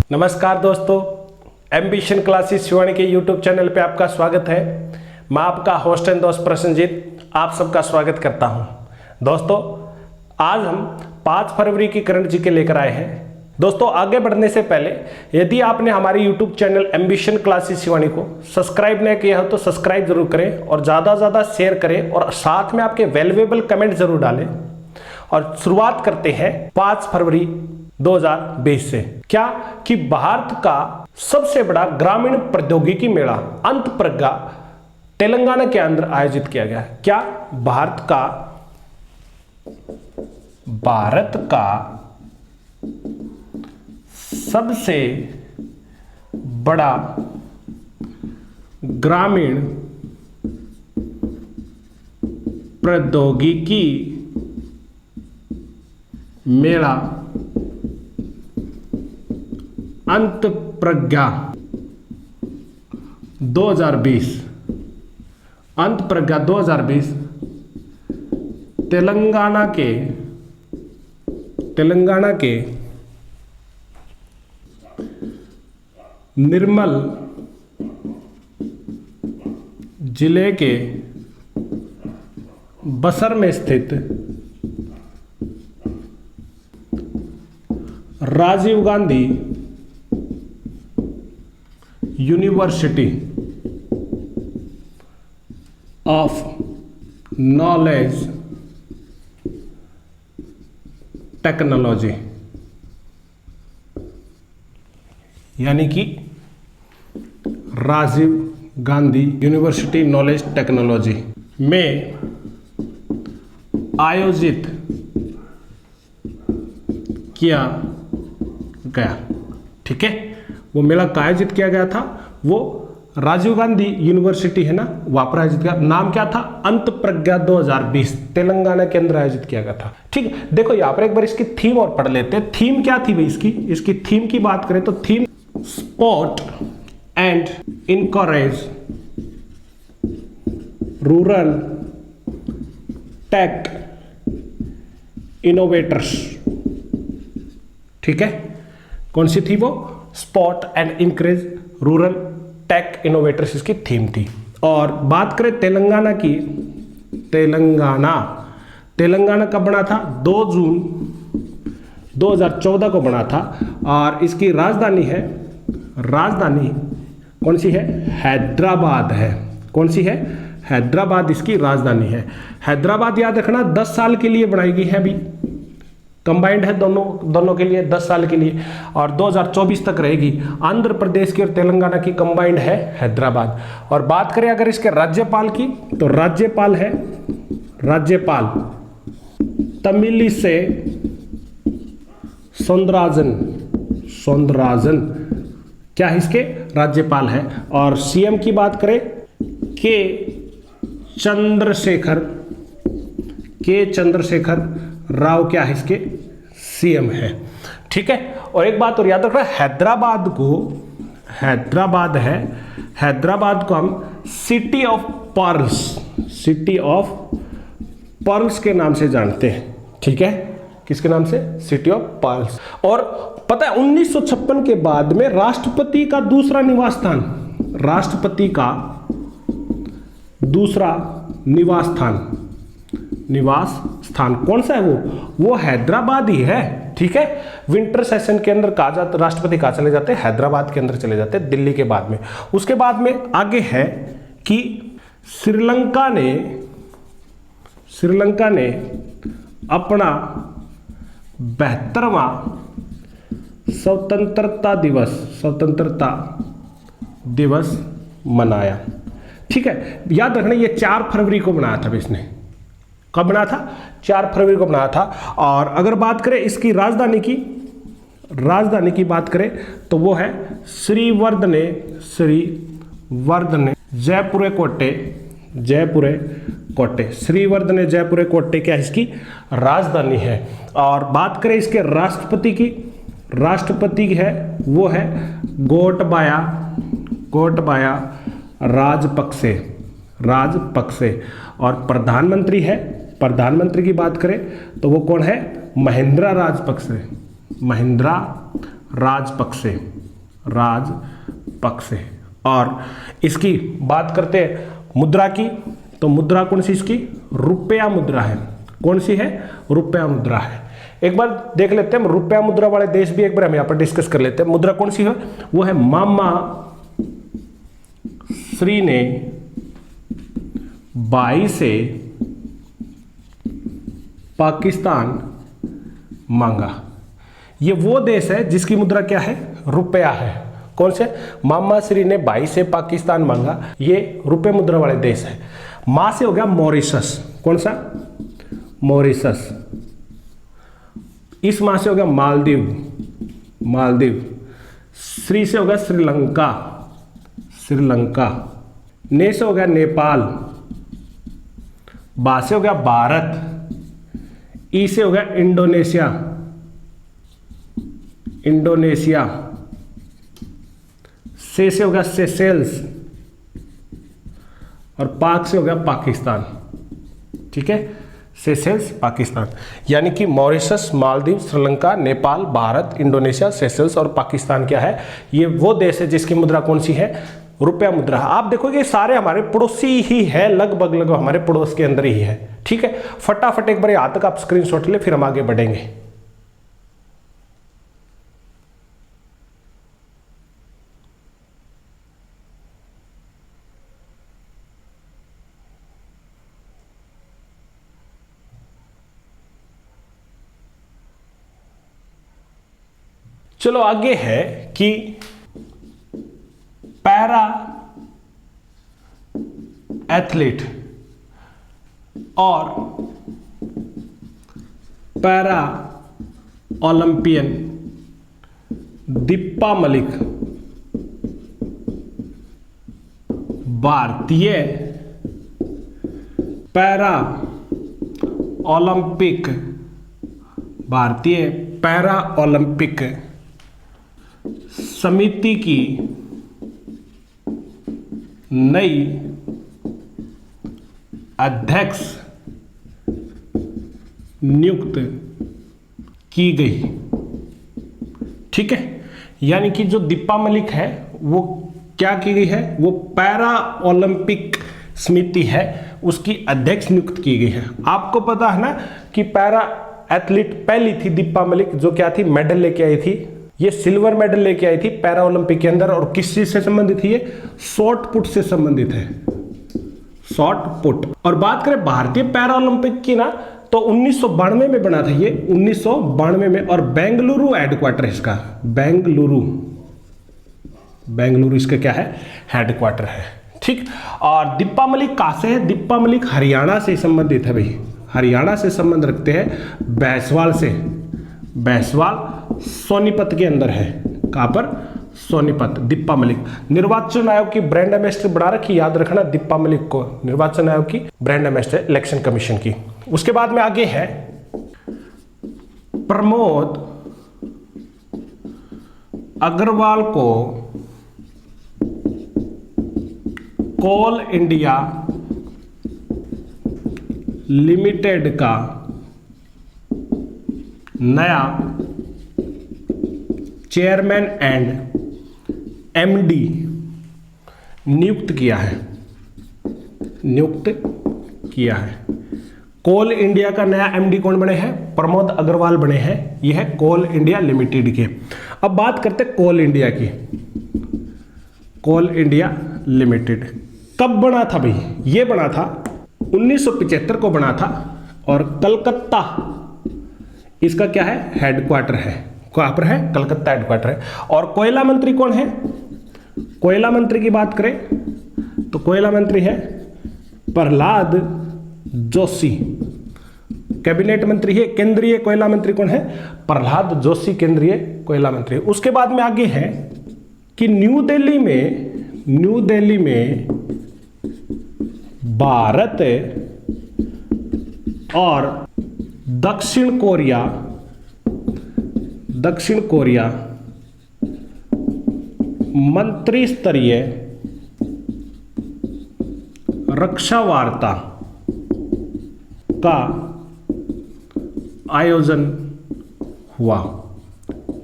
नमस्कार दोस्तों, ambition classes Shivani के यूट्यूब चैनल पे आपका स्वागत है। मैं आपका होस्ट एंड दोस्त प्रसन्नजीत आप सबका स्वागत करता हूं। दोस्तों, आज हम 5 फरवरी की करंट जीके लेकर आए हैं। दोस्तों, आगे बढ़ने से पहले यदि आपने हमारे YouTube channel ambition classes Shivani को सब्सक्राइब नहीं किया हो तो सब्सक्राइब जरूर करें और ज़्यादा से ज़्यादा शेयर करें और साथ में आपके वैल्यूएबल कमेंट जरूर डालें। और शुरुआत करते हैं 5 फरवरी 2020 से। क्या कि भारत का सबसे बड़ा ग्रामीण प्रौद्योगिकी मेला अंतप्रज्ञा तेलंगाना के अंदर आयोजित किया गया। क्या भारत का सबसे बड़ा ग्रामीण प्रौद्योगिकी मेला अंतप्रज्ञा 2020 तेलंगाना के निर्मल जिले के बसर में स्थित Rajiv Gandhi university of knowledge technology यानी कि Rajiv Gandhi university knowledge technology में आयोजित किया गया। ठीक है, वो मेला का आयोजित किया गया था, वो राजीव गांधी यूनिवर्सिटी है ना, वहां पर आयोजित किया। नाम क्या था? अंतप्रज्ञा 2020 तेलंगाना के अंदर आयोजित किया गया था। ठीक है, देखो यहाँ पर एक बार इसकी थीम और पढ़ लेते हैं। थीम क्या थी भाई इसकी थीम की बात करें तो theme support and encourage rural tech innovators. ठीक है, कौन सी थी वो? Spot and encourage rural tech innovators इसकी थीम थी। और बात करें तेलंगाना की, तेलंगाना कब बना था? 2 जून 2014 को बना था। और इसकी राजधानी कौन सी है? हैदराबाद है। कौन सी है? हैदराबाद इसकी राजधानी है। हैदराबाद याद रखना 10 साल के लिए बनाई गई है, अभी कंबाइंड है दोनों के लिए 10 साल के लिए, और 2024 तक रहेगी। आंध्र प्रदेश की और तेलंगाना की कंबाइंड है हैदराबाद। और बात करें अगर इसके राज्यपाल की तो राज्यपाल तमिलिसै सौंदरराजन क्या है इसके? राज्यपाल है। और सीएम की बात करें के चंद्रशेखर राव क्या है इसके? सीएम है। ठीक है, और एक बात और याद रखना, हैदराबाद को हम सिटी ऑफ पर्ल्स के नाम से जानते हैं। ठीक है, किसके नाम से? City of pearls. और पता है 1956 के बाद में राष्ट्रपति का दूसरा निवास स्थान कौन सा है? वो हैदराबाद ही है। ठीक है, विंटर सेशन के अंदर कहा जाता, राष्ट्रपति कहाँ चले जाते हैं? हैदराबाद के अंदर चले जाते हैं, दिल्ली के बाद में। उसके बाद में आगे है कि श्रीलंका ने अपना 72वां स्वतंत्रता दिवस मनाया। ठीक है, याद रखना ये 4 फरवरी को बनाया था इसने। कब बना था? 4 फरवरी को बनाया था। और अगर बात करें इसकी राजधानी की बात करें तो वो है श्रीवर्धने जयपुरे कोटे। श्रीवर्धने जयपुरे कोटे क्या इसकी राजधानी है। और बात करें इसके राष्ट्रपति है वो है गोटबाया राजपक्से। और प्रधानमंत्री की बात करें तो वो कौन है? महिंद्रा राजपक्से। राजपक्से। और इसकी बात करते हैं मुद्रा की, तो मुद्रा कौन सी इसकी? रुपया मुद्रा है। कौन सी है? रुपया मुद्रा है। एक बार देख लेते हैं रुपया मुद्रा वाले देश भी, एक बार हम यहां पर डिस्कस कर लेते हैं। मुद्रा कौन सी है? वो है मामा श्री ने बाई से पाकिस्तान मांगा। ये वो देश है जिसकी मुद्रा क्या है? रुपया है। कौन से? मामा श्री ने बाई से पाकिस्तान मांगा, ये रुपये मुद्रा वाले देश है। मां से हो गया मॉरिशस। कौन सा? मॉरिशस। इस मां से हो गया मालदीव, मालदीव। श्री से हो गया श्रीलंका, श्रीलंका। ने से हो गया नेपाल, बा से हो गया भारत, ई से हो गया इंडोनेशिया, इंडोनेशिया। से हो गया सेशेल्स, और पाक से हो गया पाकिस्तान। ठीक है, सेशेल्स, पाकिस्तान। यानी कि Mauritius, Maldives, Sri Lanka, Nepal, Bharat, Indonesia, Seychelles और पाकिस्तान क्या है? ये वो देश है जिसकी मुद्रा कौन सी है? रुपया मुद्रा। आप देखोगे सारे हमारे पड़ोसी ही है, लगभग हमारे पड़ोस के अंदर ही है। ठीक है, फटाफट एक बार यहाँ तक आप स्क्रीनशॉट ले, फिर हम आगे बढ़ेंगे। चलो आगे है कि पैरा एथलीट और पैरा ओलंपियन दीपा मलिक भारतीय पैरा ओलंपिक, भारतीय पैरा ओलंपिक समिति की नई अध्यक्ष नियुक्त की गई। ठीक है, यानी कि जो दीपा मलिक है वो क्या की गई है? वो पैरा ओलंपिक समिति है, उसकी अध्यक्ष नियुक्त की गई है। आपको पता है ना कि पैरा एथलीट पहली थी दीपा मलिक, जो क्या थी? मेडल लेके आई थी। ये सिल्वर मेडल लेके आई थी पैरा ओलंपिक के अंदर। और किस चीज से संबंधित है? ये शॉर्ट पुट से संबंधित है, शॉर्ट पुट। और बात करें भारतीय पैरा ओलंपिक की ना, तो 1992 में बना था ये, 1992 में। और बेंगलुरु हेडक्वार्टर है इसका, बेंगलुरु, बेंगलुरु इसका क्या है? हेडक्वार्टर है। ठीक, और दीपा मलिक कहां से है? दीपा मलिक हरियाणा से संबंधित है भाई, हरियाणा से संबंध रखते हैं, बैसवाल से। बैसवाल सोनीपत के अंदर है। कहां पर? सोनीपत। दीपा मलिक निर्वाचन आयोग की ब्रांड एम्बेसडर बना रखी, याद रखना दीपा मलिक को, निर्वाचन आयोग की ब्रांड एम्बेसडर इलेक्शन कमीशन की। उसके बाद में आगे है प्रमोद अग्रवाल को कोल इंडिया लिमिटेड का नया चेयरमैन एंड एमडी नियुक्त किया है, नियुक्त किया है। कोल इंडिया का नया एमडी कौन बने हैं? प्रमोद अग्रवाल बने हैं। यह है कोल इंडिया लिमिटेड के। अब बात करते हैं कोल इंडिया की। कोल इंडिया लिमिटेड कब बना था भाई? ये बना था 1975 को बना था, और कलकत्ता इसका क्या है? हेडक्वार्टर है। कहां पर है? कलकत्ता हेडक्वार्टर है। और कोयला मंत्री कौन है? कोयला मंत्री की बात करें तो कोयला मंत्री है प्रहलाद जोशी। कैबिनेट मंत्री है, केंद्रीय कोयला मंत्री कौन है? प्रहलाद जोशी, केंद्रीय कोयला मंत्री। उसके बाद में आगे है कि न्यू दिल्ली में भारत और दक्षिण कोरिया मंत्री स्तरीय रक्षा वार्ता का आयोजन हुआ।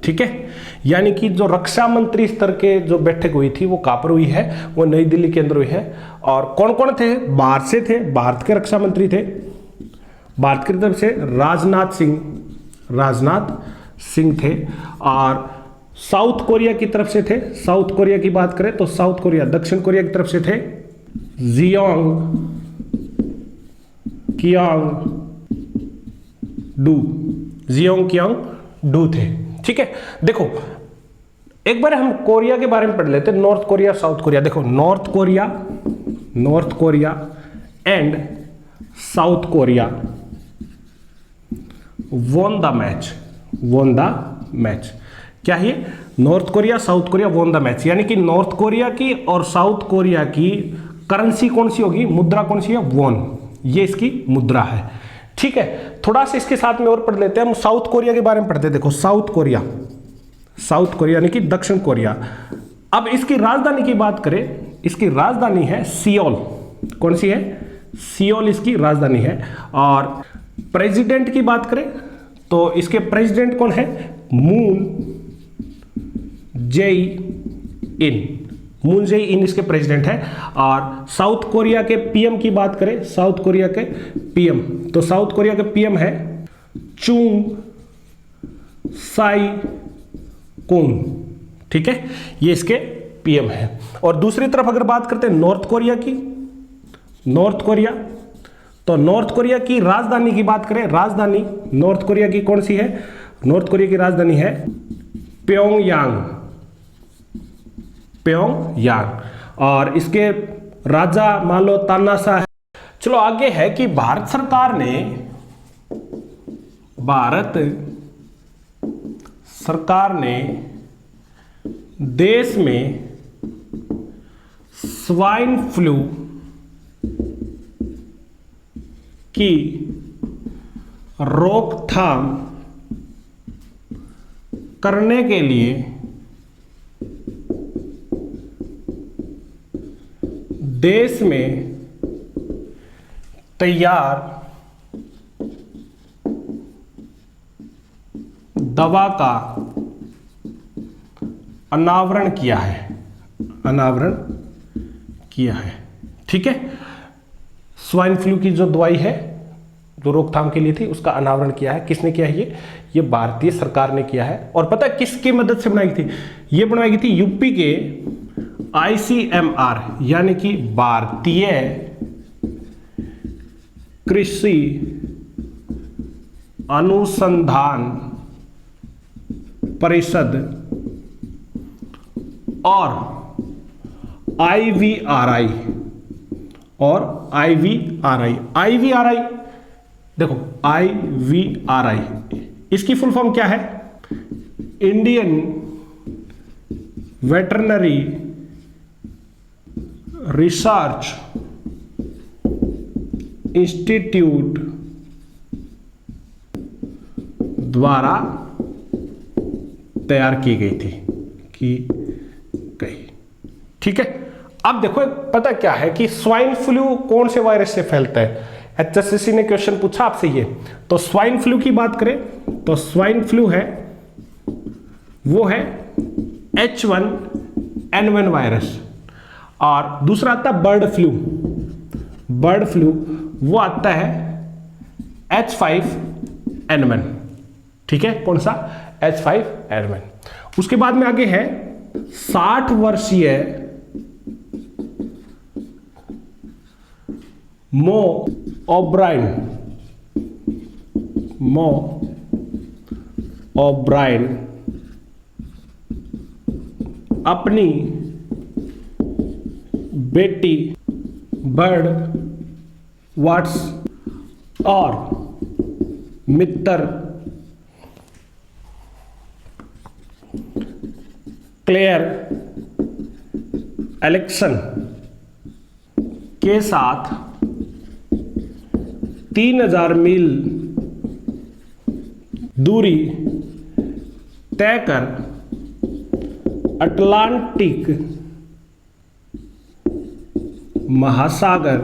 ठीक है, यानी कि जो रक्षा मंत्री स्तर के जो बैठक हुई थी वो कहाँ पर हुई है, वो नई दिल्ली के अंदर हुई है। और कौन कौन थे, बाहर से थे, भारत के रक्षा मंत्री थे, भारत की तरफ से राजनाथ सिंह थे। और साउथ कोरिया की तरफ से थे, साउथ कोरिया की बात करें तो साउथ कोरिया, दक्षिण कोरिया की तरफ से थे जियोंग कियांग डू थे। ठीक है, देखो एक बार हम कोरिया के बारे में पढ़ लेते हैं, नॉर्थ कोरिया साउथ कोरिया। देखो north Korea and south Korea won the match. क्या है, north Korea south Korea won the match, यानी कि नॉर्थ कोरिया की और साउथ कोरिया की करेंसी कौन सी होगी, मुद्रा कौन सी है, वॉन, ये इसकी मुद्रा है। ठीक है, थोड़ा सा इसके साथ में और पढ़ लेते हैं, हम साउथ कोरिया के बारे में पढ़ते हैं। देखो साउथ कोरिया यानी कि दक्षिण कोरिया। अब इसकी राजधानी की बात करें, इसकी राजधानी है सियोल। कौन सी है, सियोल इसकी राजधानी है। और प्रेसिडेंट की बात करें तो इसके प्रेसिडेंट कौन है, मून जे इन इसके प्रेसिडेंट है। और साउथ कोरिया के पीएम की बात करें, साउथ कोरिया के पीएम, तो साउथ कोरिया के पीएम है चुंग साई कुंग। ठीक है, ये इसके पीएम है। और दूसरी तरफ अगर बात करते हैं नॉर्थ कोरिया की, तो नॉर्थ कोरिया की राजधानी की बात करें, राजधानी नॉर्थ कोरिया की कौन सी है, नॉर्थ कोरिया की राजधानी है प्योंगयांग। और इसके राजा मान लो तानाशाह है। चलो आगे है कि भारत सरकार ने देश में स्वाइन फ्लू की रोकथाम करने के लिए देश में तैयार दवा का अनावरण किया है। ठीक है, स्वाइन फ्लू की जो दवाई है जो रोकथाम के लिए थी उसका अनावरण किया है। किसने किया है, ये भारतीय सरकार ने किया है। और पता है किसकी मदद से बनाई थी, ये बनाई गई थी यूपी के ICMR यानी कि भारतीय कृषि अनुसंधान परिषद और IVRI देखो IVRI इसकी फुल फॉर्म क्या है, इंडियन वेटरनरी रिसर्च इंस्टीट्यूट द्वारा तैयार की गई थी। ठीक है, अब देखो पता क्या है कि स्वाइन फ्लू कौन से वायरस से फैलता है, HSCC ने क्वेश्चन पूछा आपसे ये। तो स्वाइन फ्लू की बात करें तो स्वाइन फ्लू है वो है H1N1 वायरस। और दूसरा आता है बर्ड फ्लू वो आता है H5N1। ठीक है, कौन सा, H5N1। उसके बाद में आगे है 60 वर्षीय मो ओब्रायन अपनी बेटी बर्ड वाट्स और मित्र क्लेयर एलेक्सन के साथ 3000 मील दूरी तय कर अटलांटिक महासागर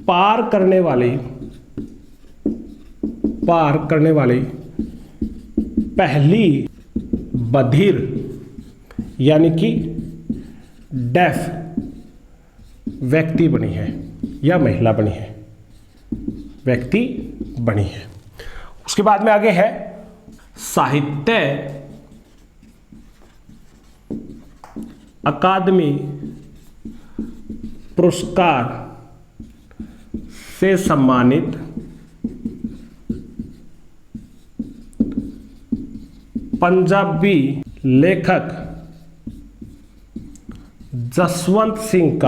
पार करने वाले पार करने वाली पहली बधिर यानी कि डेफ व्यक्ति बनी है या महिला बनी है, व्यक्ति बनी है। उसके बाद में आगे है साहित्य अकादमी पुरस्कार से सम्मानित पंजाबी लेखक जसवंत सिंह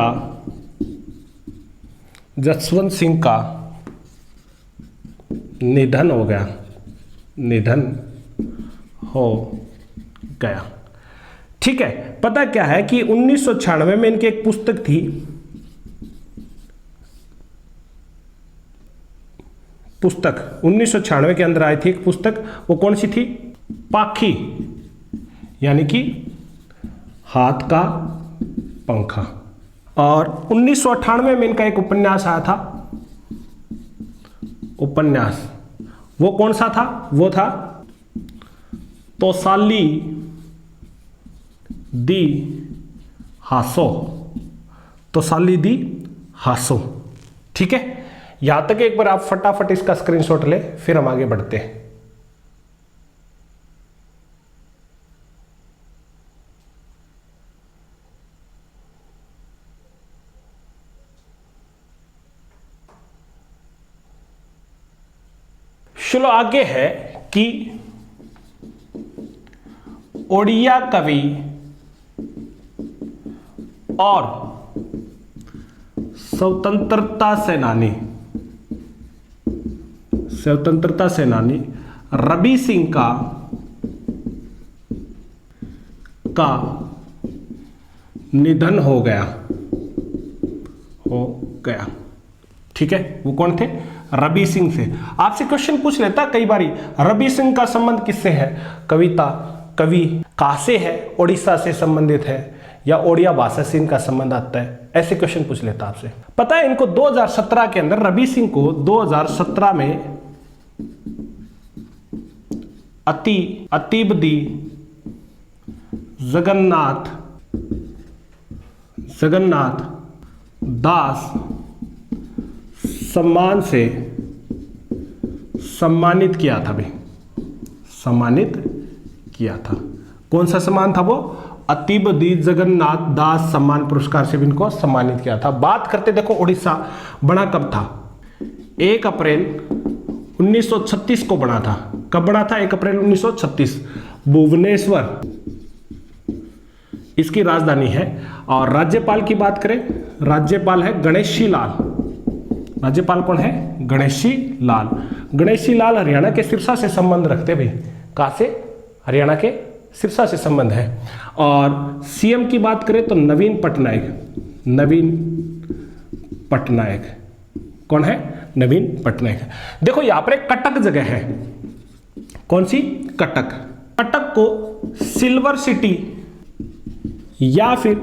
का निधन हो गया। ठीक है, पता क्या है कि 1996 में इनकी एक पुस्तक थी, पुस्तक 1996 के अंदर आई थी एक पुस्तक, वो कौन सी थी? पाखी यानी कि हाथ का पंखा। और 1998 में इनका एक उपन्यास आया था, उपन्यास वो कौन सा था? वो था तौसाली दी हासो। ठीक है, यहां तक एक बार आप फटाफट इसका स्क्रीनशॉट ले, फिर हम आगे बढ़ते हैं। चलो आगे है कि ओडिया कवि और स्वतंत्रता सेनानी रवि सिंह का निधन हो गया। ठीक है, वो कौन थे? रवि सिंह से। आपसे क्वेश्चन पूछ लेता कई बारी, रवि सिंह का संबंध किससे है? कवि कहां से है? ओडिशा से संबंधित है या ओडिया भाषा से इनका संबंध आता है? ऐसे क्वेश्चन पूछ लेता आपसे। पता है इनको 2017 के अंदर, रवि सिंह को 2017 में अतिबदी जगन्नाथ दास सम्मान से सम्मानित किया था भाई, सम्मानित किया था। कौन सा सम्मान था वो? अतिबदी जगन्नाथ दास सम्मान पुरस्कार से भी इनको सम्मानित किया था। बात करते देखो उड़ीसा बना कब था? 1 अप्रैल 1936 को बना था। कब बना था? 1 अप्रैल 1936। भुवनेश्वर इसकी राजधानी है। और राज्यपाल की बात करें, राज्यपाल है गणेशी लाल। राज्यपाल कौन है? गणेशी लाल। गणेशी लाल हरियाणा के सिरसा से संबंध रखते भाई। कहां से? हरियाणा के सिरसा से संबंध है। और सीएम की बात करें तो नवीन पटनायक। कौन है? नवीन पटनायक। देखो यहां पर एक कटक जगह है। कौन सी? कटक को सिल्वर सिटी या फिर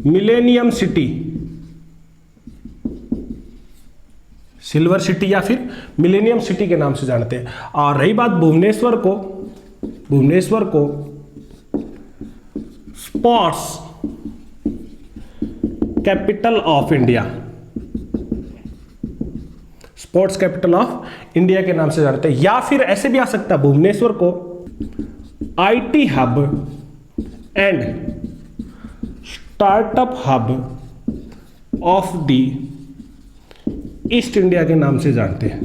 मिलेनियम सिटी, सिल्वर सिटी या फिर मिलेनियम सिटी के नाम से जानते हैं। और रही बात भुवनेश्वर को sports capital of India, sports capital of India के नाम से जानते हैं। या फिर ऐसे भी आ सकता है भुवनेश्वर को IT hub and startup hub of the east India के नाम से जानते हैं।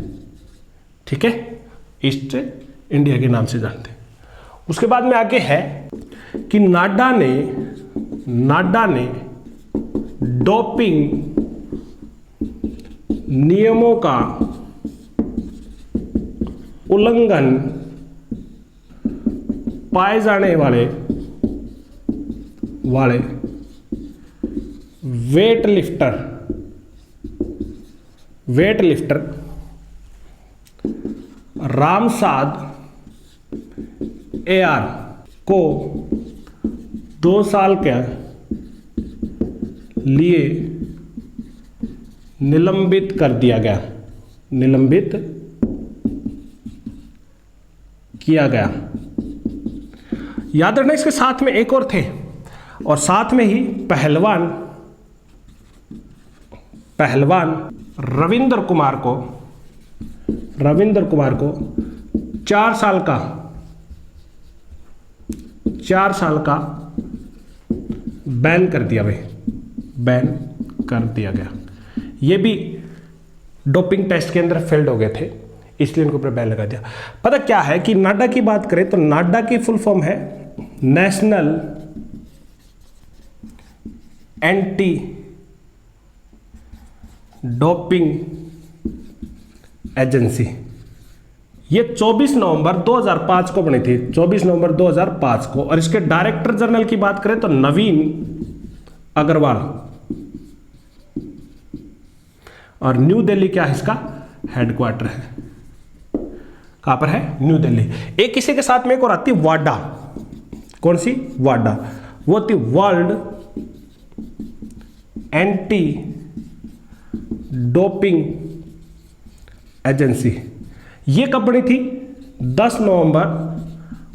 ठीक है, ईस्ट इंडिया के नाम से जानते हैं। उसके बाद में आगे है कि नाडा ने डोपिंग नियमों का उल्लंघन पाए जाने वाले वेट लिफ्टर रामसाद AR को 2 साल के लिए निलंबित कर दिया गया। किया गया। याद रखना इसके साथ में एक और थे, और साथ में ही पहलवान रविंद्र कुमार को 4 साल का बैन कर दिया गया। ये भी डोपिंग टेस्ट के अंदर फेल्ड हो गए थे, इसलिए इनके ऊपर बैन लगा दिया। पता क्या है कि नाडा की बात करें तो नाडा की फुल फॉर्म है नेशनल एंटी डोपिंग एजेंसी। ये 24 नवंबर 2005 को बनी थी, 24 नवंबर 2005 को। और इसके डायरेक्टर जनरल की बात करें तो नवीन अग्रवाल, और न्यू दिल्ली क्या है इसका हेडक्वार्टर है। कहां पर है? न्यू दिल्ली। एक इसी के साथ में एक और आती है वाडा। कौन सी? वाडा। वो थी वर्ल्ड एंटी डोपिंग एजेंसी। ये कब बनी थी? 10 नवंबर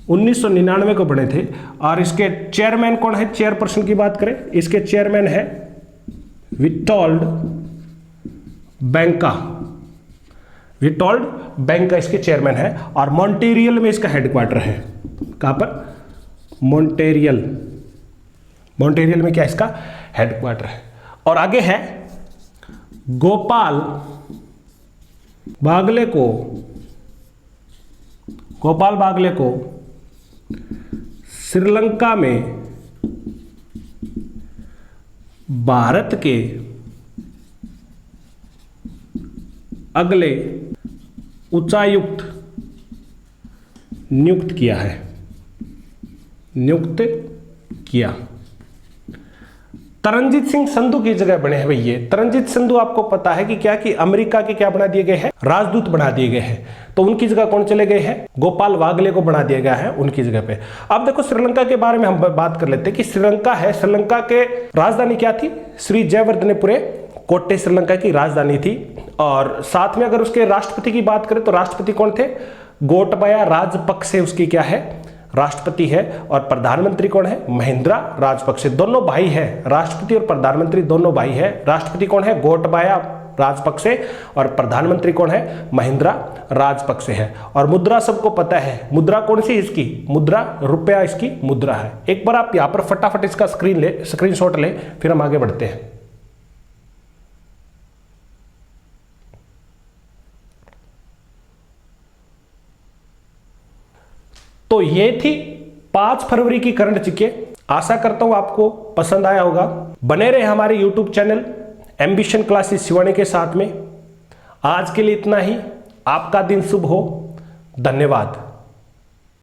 1999 को बने थे। और इसके चेयरमैन कौन है? चेयरपर्सन की बात करें, इसके चेयरमैन है विटोल्ड बैंका इसके चेयरमैन है। और मॉन्ट्रियल में इसका हेडक्वार्टर है। कहां पर? मॉन्ट्रियल में क्या इसका हेडक्वार्टर है। और आगे है गोपाल बागले को श्रीलंका में भारत के अगले उच्चायुक्त नियुक्त किया। तरनजीत सिंह संधू की जगह बने हैं भाई। ये तरनजीत संधू आपको पता है कि क्या, कि अमेरिका के क्या बना दिए गए हैं? राजदूत बना दिए गए हैं। तो उनकी जगह कौन चले गए हैं? गोपाल बागले को बना दिया गया है उनकी जगह पे। अब देखो श्रीलंका के बारे में हम बात कर लेते हैं कि श्रीलंका है, श्रीलंका के राजधानी क्या थी? श्री जयवर्धनेपुरे कोट्टे श्रीलंका की राजधानी थी। और साथ में अगर उसके राष्ट्रपति की बात करें तो राष्ट्रपति कौन थे? गोटबाया राजपक्षे उसकी क्या है? राष्ट्रपति है। और प्रधानमंत्री कौन है? महिंद्रा राजपक्षे। दोनों भाई है, राष्ट्रपति और प्रधानमंत्री दोनों भाई है। राष्ट्रपति कौन है? गोटबाया राजपक्षे। और प्रधानमंत्री कौन है? महिंद्रा राजपक्षे है। और मुद्रा सबको पता है, मुद्रा कौन सी इसकी? मुद्रा रुपया इसकी मुद्रा है। एक बार आप यहां पर फटाफट इसका स्क्रीनशॉट ले, फिर हम आगे बढ़ते हैं। तो ये थी 5 फरवरी की करंट जीके। आशा करता हूं आपको पसंद आया होगा। बने रहे हमारे YouTube channel ambition classes Shivani के साथ में। आज के लिए इतना ही। आपका दिन शुभ हो। धन्यवाद।